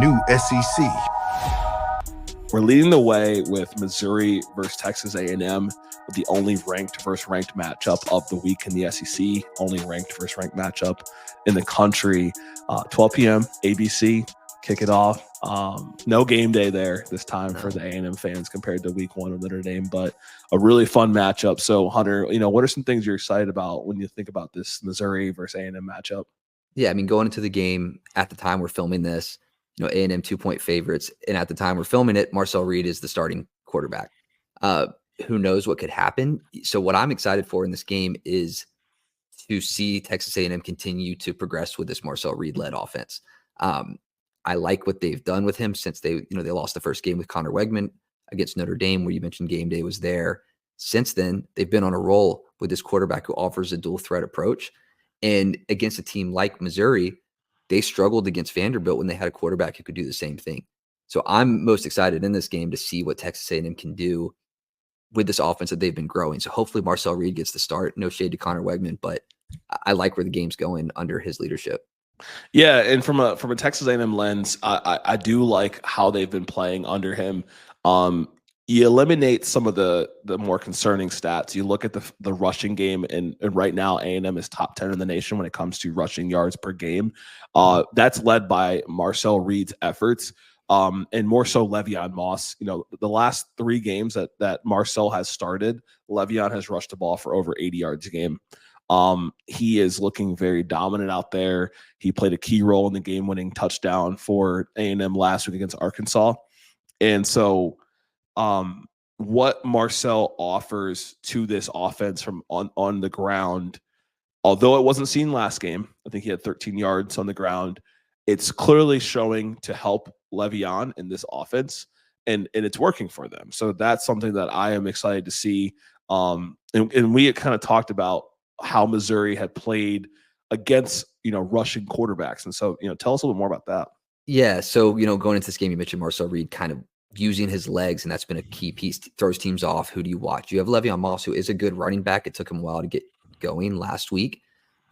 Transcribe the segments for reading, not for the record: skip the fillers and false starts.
new SEC. We're leading the way with Missouri versus Texas A&M, with the only ranked versus ranked matchup of the week in the SEC, only ranked versus ranked matchup in the country. 12 p.m. ABC, kick it off. No game day there this time for the A&M fans compared to week one of Notre Dame, but a really fun matchup. So, Hunter, what are some things you're excited about when you think about this Missouri versus A&M matchup? Yeah, I mean, going into the game at the time we're filming this, A&M 2-point favorites. And at the time we're filming it, Marcel Reed is the starting quarterback. Who knows what could happen? So what I'm excited for in this game is to see Texas A&M continue to progress with this Marcel Reed-led offense. I like what they've done with him since they lost the first game with Connor Wegman against Notre Dame, where you mentioned game day was there. Since then, they've been on a roll with this quarterback who offers a dual threat approach. And against a team like Missouri, they struggled against Vanderbilt when they had a quarterback who could do the same thing. So I'm most excited in this game to see what Texas A&M can do with this offense that they've been growing. So hopefully Marcel Reed gets the start. No shade to Connor Wegman, but I like where the game's going under his leadership. Yeah, and from a Texas A&M lens, I do like how they've been playing under him. You eliminate some of the more concerning stats. You look at the rushing game, and right now A&M is top 10 in the nation when it comes to rushing yards per game. That's led by Marcel Reed's efforts, and more so Le'Veon Moss. The last 3 games that Marcel has started, Le'Veon has rushed the ball for over 80 yards a game. He is looking very dominant out there. He played a key role in the game-winning touchdown for A&M last week against Arkansas. And so what Marcel offers to this offense from on the ground, although it wasn't seen last game, I think he had 13 yards on the ground, it's clearly showing to help Le'Veon in this offense, and it's working for them. So that's something that I am excited to see. And we had kind of talked about how Missouri had played against, rushing quarterbacks. And so, tell us a little bit more about that. Yeah. So, going into this game, you mentioned Marcel Reed kind of using his legs, and that's been a key piece. Throws teams off. Who do you watch? You have Le'Veon Moss, who is a good running back. It took him a while to get going last week.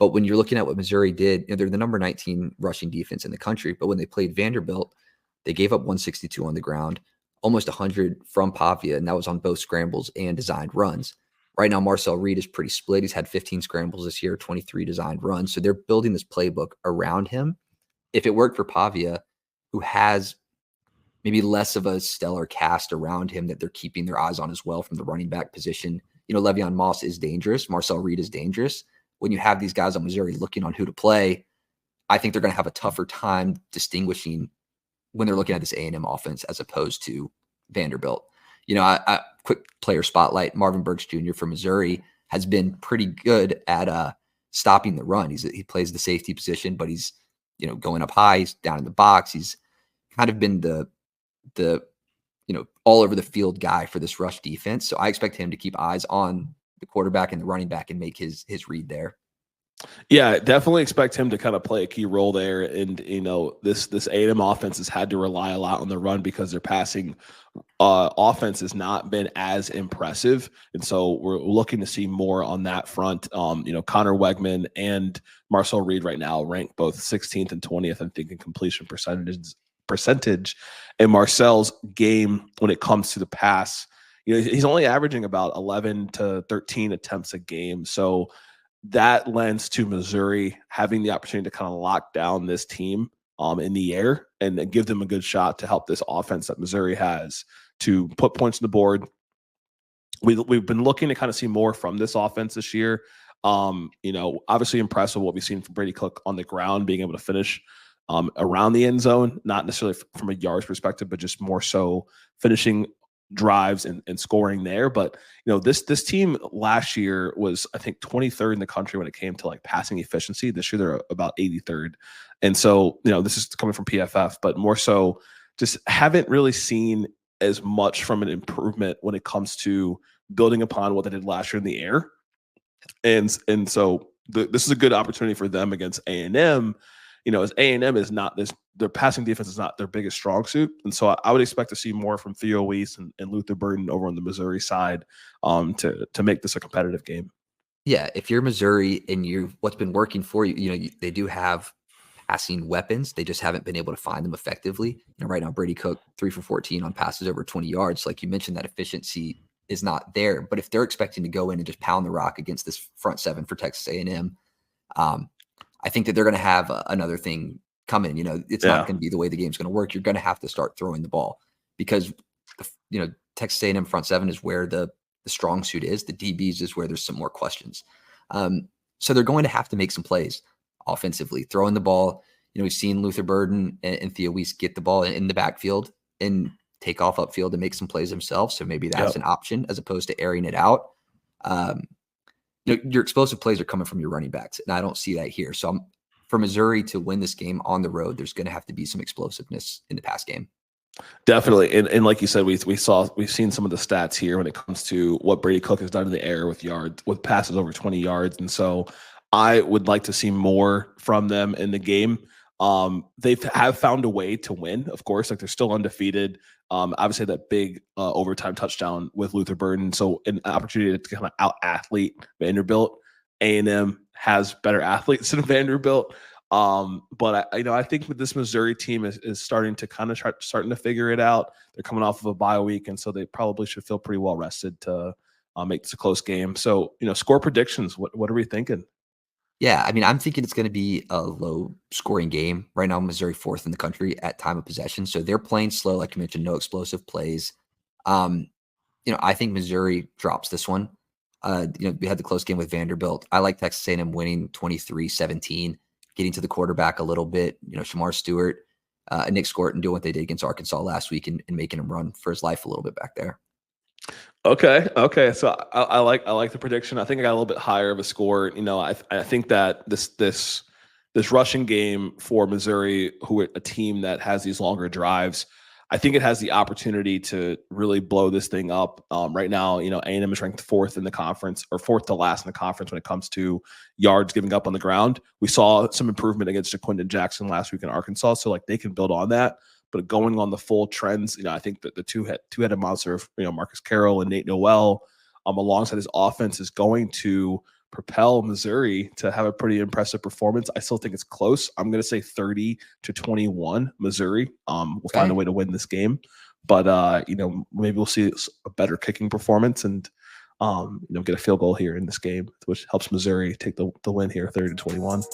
But when you're looking at what Missouri did, they're the number 19 rushing defense in the country. But when they played Vanderbilt, they gave up 162 on the ground, almost 100 from Pavia, and that was on both scrambles and designed runs. Right now, Marcel Reed is pretty split. He's had 15 scrambles this year, 23 designed runs. So they're building this playbook around him. If it worked for Pavia, who has maybe less of a stellar cast around him that they're keeping their eyes on as well from the running back position. Le'Veon Moss is dangerous. Marcel Reed is dangerous. When you have these guys on Missouri looking on who to play, I think they're going to have a tougher time distinguishing when they're looking at this A&M offense as opposed to Vanderbilt. I quick player spotlight. Marvin Burks Jr. from Missouri has been pretty good at stopping the run. He plays the safety position, but he's going up high. He's down in the box. He's kind of been the all over the field guy for this rush defense. So I expect him to keep eyes on the quarterback and the running back and make his read there. Yeah, definitely expect him to kind of play a key role there. And, this A&M offense has had to rely a lot on the run because their passing offense has not been as impressive. And so we're looking to see more on that front. Connor Wegman and Marcel Reed right now rank both 16th and 20th, I think, in completion percentage. And Marcel's game, when it comes to the pass, he's only averaging about 11 to 13 attempts a game. So that lends to Missouri having the opportunity to kind of lock down this team in the air and give them a good shot to help this offense that Missouri has to put points on the board. We've been looking to kind of see more from this offense this year. Obviously impressed with what we've seen from Brady Cook on the ground, being able to finish around the end zone, not necessarily from a yards perspective, but just more so finishing drives and scoring there. But this team last year was, I think, 23rd in the country when it came to like passing efficiency. This year they're about 83rd. And so this is coming from PFF, but more so just haven't really seen as much from an improvement when it comes to building upon what they did last year in the air. And so this is a good opportunity for them against A&M. As A&M is not their passing defense is not their biggest strong suit. And so I would expect to see more from Theo Weiss and Luther Burden over on the Missouri side to make this a competitive game. Yeah. If you're Missouri and what's been working for you, they do have passing weapons. They just haven't been able to find them effectively. Right now, Brady Cook 3 for 14 on passes over 20 yards. Like you mentioned, that efficiency is not there. But if they're expecting to go in and just pound the rock against this front seven for Texas A&M, I think that they're going to have another thing coming. It's not going to be the way the game's going to work. You're going to have to start throwing the ball because, Texas A&M front seven is where the strong suit is. The DBs is where there's some more questions. So they're going to have to make some plays offensively, throwing the ball. We've seen Luther Burden and Theo Weiss get the ball in the backfield and take off upfield and make some plays themselves. So maybe that's an option as opposed to airing it out. Your explosive plays are coming from your running backs, and I don't see that here. So for Missouri to win this game on the road, there's going to have to be some explosiveness in the pass game. Definitely. And like you said, we've seen some of the stats here when it comes to what Brady Cook has done in the air with passes over 20 yards. And so I would like to see more from them in the game. They have found a way to win, of course, like they're still undefeated. Obviously that big overtime touchdown with Luther Burden. So an opportunity to kind of out athlete Vanderbilt. A&M has better athletes than Vanderbilt. But I think with this Missouri team is starting to kind of starting to figure it out. They're coming off of a bye week, and so they probably should feel pretty well rested to make this a close game. So, score predictions. What are we thinking? Yeah, I mean, I'm thinking it's going to be a low-scoring game. Right now, Missouri 4th in the country at time of possession. So they're playing slow, like you mentioned, no explosive plays. I think Missouri drops this one. We had the close game with Vanderbilt. I like Texas A&M winning 23-17, getting to the quarterback a little bit. Shamar Stewart and Nick Scorton doing what they did against Arkansas last week and making him run for his life a little bit back there. Okay. So I like the prediction. I think I got a little bit higher of a score. I think that this rushing game for Missouri, who a team that has these longer drives, I think it has the opportunity to really blow this thing up. Right now, A&M is ranked 4th in the conference, or 4th to last in the conference when it comes to yards giving up on the ground. We saw some improvement against Jaquindon Jackson last week in Arkansas, so like they can build on that. But going on the full trends, I think that the two-headed monster of Marcus Carroll and Nate Noel, alongside his offense, is going to propel Missouri to have a pretty impressive performance. I still think it's close. I'm going to say 30-21 Missouri. Will find a way to win this game, but maybe we'll see a better kicking performance and get a field goal here in this game, which helps Missouri take the win here, 30-21.